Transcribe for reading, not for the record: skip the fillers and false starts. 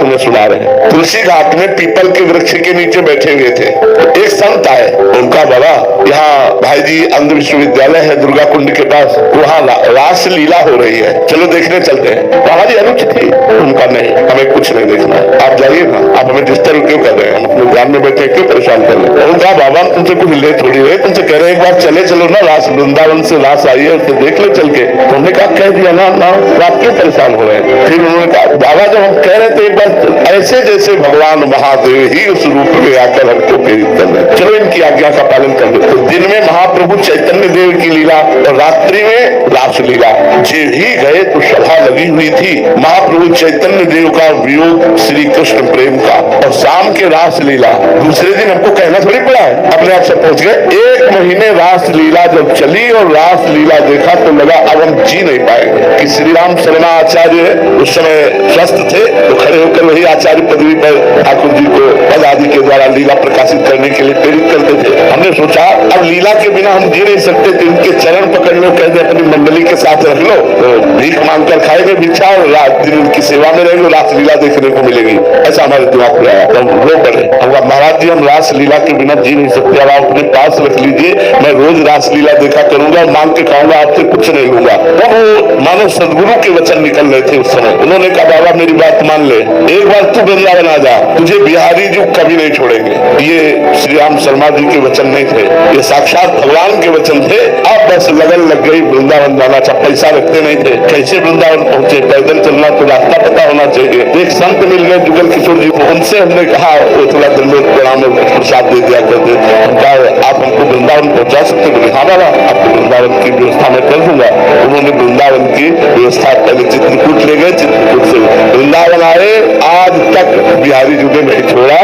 तुम्हें सुना रहे हैं। तुलसी घाट में पीपल के वृक्ष के नीचे बैठे हुए थे। एक संत आए, उनका बाबा यहाँ भाई जी अंध विश्वविद्यालय है दुर्गा कुंड के पास, वहाँ रास लीला हो रही है, चलो देखने चलते हैं। हमारी अनुच थी, उनका नहीं, हमें कुछ नहीं देखना, आप जाइए ना, आप हमें डिस्टर्ब क्यों कर रहे हैं, अपने ध्यान में बैठे क्यों परेशान कर रहे हैं। उनका बाबा तुमसे कुछ ले थोड़ी रहे, तुमसे कह रहे एक बार चले चलो ना, रास वृंदावन से रास आई है, उसे देख लो चल के। तुमने कहा कह दिया ना, आप क्यों परेशान हो रहे हैं। फिर उन्होंने कहा बाबा जब हम कह रहे थे एक बार ऐसे जैसे भगवान महादेव ही उस रूप में आकर हमको प्रेरित कर रहे, चलो इनकी आज्ञा का पालन कर लो। तो दिन में महाप्रभु चैतन्य देव की लीला और रात्रि में रास लीला। जे ही गए तो सभा लगी हुई थी, महाप्रभु चैतन्य देव का वियोग श्री कृष्ण प्रेम का, और शाम के रास लीला। दूसरे दिन हमको कहना थोड़ी पड़ा है, अपने आप से पहुंच गए। 1 महीने रास लीला जब चली और रास लीला देखा तो लगा अब हम जी नहीं पाएंगे। कि श्री राम शर्मा आचार्य उस समय स्वस्थ थे, तो खड़े होकर वही आचार्य पदवी पर ठाकुर जी को पद आदि के द्वारा लीला प्रकाशित करने के लिए प्रेरित करते थे। हमने सोचा अब लीला के बिना हम जी नहीं सकते, तो इनके चरण पकड़ लो, कहते अपनी मंडली के साथ रख लो, तो भीख मांगकर खाएंगे भिक्षा और रात दिन उनकी सेवा में रहेंगे, रास लीला देखने को मिलेगी। ऐसा हमारे दिमाग में आया, तो हम रो पड़े। हम महाराज जी हम रास लीला के बिना जी नहीं सकते, अब आप अपने पास रख लीजिए, मैं रोज रास लीला देखा करूंगा, मांग के खाऊंगा, आपसे कुछ नहीं लूंगा। तो वो मानो सदगुरु के वचन निकल रहे थे उस समय। उन्होंने कहा बाबा मेरी बात मान ले, एक बार तू वृंदावन आ जा, तुझे बिहारी जी कभी नहीं छोड़ेंगे। ये श्री राम शर्मा जी के वचन नहीं थे, ये साक्षात भगवान के वचन थे। अब बस लगन लग गई वृंदावन जाना था, पैसा रखते नहीं थे, कैसे वृंदावन पहुंचे, पैदल चलना तो रास्ता पता होना चाहिए। एक संत मिल गए जुगल किशोर जी को, उनसे हमने कहा वो थोड़ा दंडोत प्रणाम प्रसाद दे दिया करते, आप हमको वृंदावन पहुंचा सकते। बोले हाँ बाबा आपको वृंदावन की व्यवस्था मैं कर दूंगा। उन्होंने वृंदावन की व्यवस्था पहले चित्रकूट ले गए, चित्रकूट से वृंदावन आए, आज तक बिहारी जी ने नहीं छोड़ा।